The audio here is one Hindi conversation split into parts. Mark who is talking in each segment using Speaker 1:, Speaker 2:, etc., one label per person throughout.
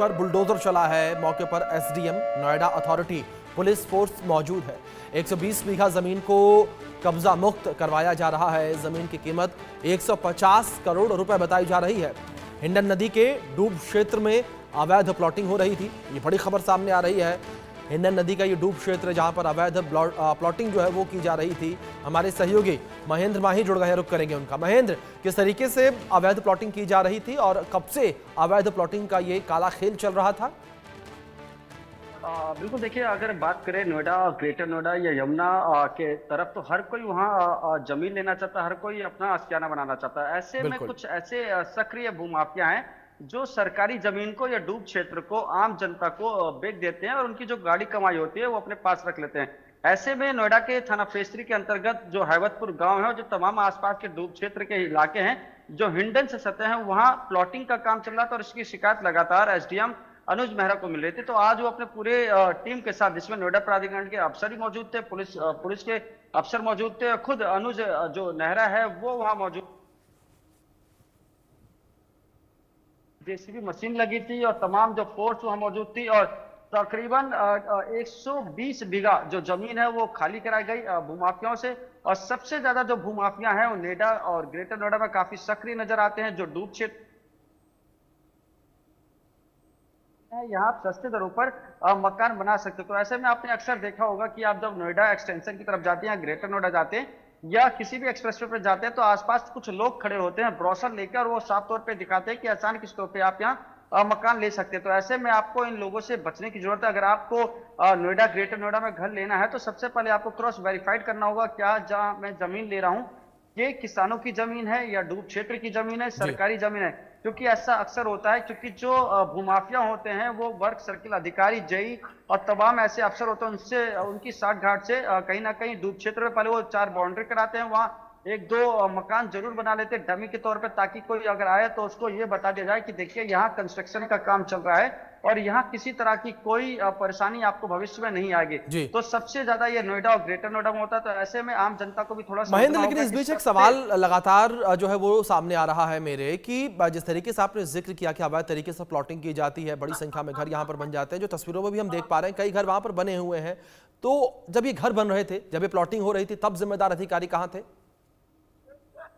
Speaker 1: पर बुलडोजर चला है। मौके पर SDM, Noida authority, police force मौजूद है। 120 बीघा जमीन को कब्जा मुक्त करवाया जा रहा है। जमीन की कीमत 150 करोड़ रुपए बताई जा रही है। हिंडन नदी के डूब क्षेत्र में अवैध प्लॉटिंग हो रही थी। ये बड़ी खबर सामने आ रही है। हिंडन नदी का ये डूब क्षेत्र जहां पर अवैध प्लॉटिंग जो है वो की जा रही थी। हमारे सहयोगी महेंद्र माही जुड़ गए, रुक करेंगे उनका। महेंद्र, किस तरीके से अवैध प्लॉटिंग की जा रही थी और कब से अवैध प्लॉटिंग का ये काला खेल चल रहा था?
Speaker 2: बिल्कुल, देखिए, अगर बात करें नोएडा, ग्रेटर नोएडा या यमुना के तरफ, तो हर कोई वहाँ जमीन लेना चाहता है, हर कोई अपना आशियाना बनाना चाहता है। ऐसे में
Speaker 1: बिल्कुल।
Speaker 2: कुछ ऐसे सक्रिय भूमाफिया हैं जो सरकारी जमीन को या डूब क्षेत्र को आम जनता को बेच देते हैं और उनकी जो गाड़ी कमाई होती है वो अपने पास रख लेते हैं। ऐसे में नोएडा के थाना फेसरी के अंतर्गत जो हैवतपुर गांव है और जो तमाम आसपास के डूब क्षेत्र के इलाके हैं, जो हिंडन से सटे हैं, वहां प्लॉटिंग का काम चल रहा था और इसकी शिकायत लगातार एसडीएम अनुज मेहरा को मिल रही थी। तो आज वो अपने पूरे टीम के साथ, जिसमें नोएडा प्राधिकरण के अफसर ही मौजूद थे, पुलिस के अफसर मौजूद थे, खुद अनुज जो नेहरा है वो वहां मौजूद, जेसीबी मशीन लगी थी और तमाम जो फोर्स वहां मौजूद थी और तकरीबन 120 बीघा जो जमीन है वो खाली कराई गई भूमाफियाओं से। और सबसे ज्यादा जो भूमाफिया हैं वो नोएडा और ग्रेटर नोएडा में काफी सक्रिय नजर आते हैं। जो डूब क्षेत्र यहाँ आप सस्ते दरों पर मकान बना सकते हो। तो ऐसे में आपने अक्सर देखा होगा कि आप जब नोएडा एक्सटेंशन की तरफ जाते हैं या ग्रेटर नोएडा जाते हैं या किसी भी एक्सप्रेसवे पर जाते हैं, तो आसपास कुछ लोग खड़े होते हैं ब्रोशर लेकर, वो साफ तौर पे दिखाते हैं कि आसान किस्तों पे आप यहाँ मकान ले सकते हैं। तो ऐसे में आपको इन लोगों से बचने की जरूरत है। अगर आपको नोएडा, ग्रेटर नोएडा में घर लेना है तो सबसे पहले आपको क्रॉस वेरीफाइड करना होगा, क्या जहाँ मैं जमीन ले रहा हूँ ये किसानों की जमीन है या डूब क्षेत्र की जमीन है, सरकारी जमीन है। क्योंकि ऐसा अक्सर होता है, क्योंकि जो भूमाफिया होते हैं वो वर्क सर्किल अधिकारी, जेई और तमाम ऐसे अफसर होते हैं, उनसे उनकी साठ घाट से कहीं ना कहीं डूब क्षेत्र में पहले वो 4 बाउंड्री कराते हैं, वहां एक दो मकान जरूर बना लेते हैं डमी के तौर पे, ताकि कोई अगर आए तो उसको ये बता दिया जाए कि देखिए यहाँ कंस्ट्रक्शन का काम चल रहा है और यहाँ किसी तरह की कोई परेशानी आपको भविष्य में नहीं आएगी।
Speaker 1: जी
Speaker 2: तो सबसे ज्यादा ये नोएडा और ग्रेटर नोएडा में होता है। तो ऐसे में आम जनता को भी थोड़ा
Speaker 1: महेंद्र,
Speaker 2: समझना
Speaker 1: लेकिन
Speaker 2: होगा
Speaker 1: इस
Speaker 2: कि
Speaker 1: बीच एक
Speaker 2: सबसे
Speaker 1: सवाल लगातार जो है वो सामने आ रहा है मेरे, कि जिस तरीके से आपने जिक्र किया कि अवैध तरीके से प्लॉटिंग की जाती है, बड़ी संख्या में घर यहाँ पर बन जाते हैं, जो तस्वीरों में भी हम देख पा रहे हैं कई घर वहां पर बने हुए हैं। तो जब ये घर बन रहे थे, जब ये प्लॉटिंग हो रही थी, तब जिम्मेदार अधिकारी कहाँ थे?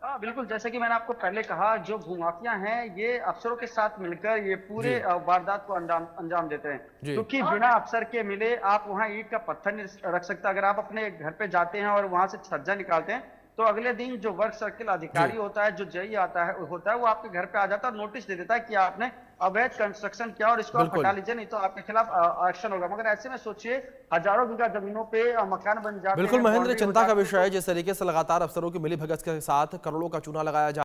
Speaker 2: हाँ, बिल्कुल, जैसे कि मैंने आपको पहले कहा, जो भूमाफिया हैं ये अफसरों के साथ मिलकर ये पूरे
Speaker 1: जी
Speaker 2: वारदात को अंजाम देते हैं।
Speaker 1: जी
Speaker 2: क्योंकि बिना अफसर के मिले आप वहां ईंट का पत्थर नहीं रख सकते। अगर आप अपने घर पे जाते हैं और वहां से छज्जा निकालते हैं तो अगले दिन जो वर्क सर्किल
Speaker 1: जी
Speaker 2: अधिकारी होता है, जो जेई आता है होता है, वो आपके घर पे आ जाता है और नोटिस दे देता है कि आपने अवैध कंस्ट्रक्शन किया और इसको आप हटा
Speaker 1: बिल्कुल
Speaker 2: लीजिए, नहीं तो आपके खिलाफ एक्शन होगा। मगर ऐसे में सोचिए, हजारों बीघा जमीनों पे मकान बन जाते
Speaker 1: बिल्कुल
Speaker 2: हैं,
Speaker 1: महेंद्र,
Speaker 2: बाउंड्री हो
Speaker 1: चिंता का
Speaker 2: जाती है।
Speaker 1: विषय है जिस तरीके से लगातार अफसरों की मिलीभगत के साथ करोड़ों का चूना लगाया जा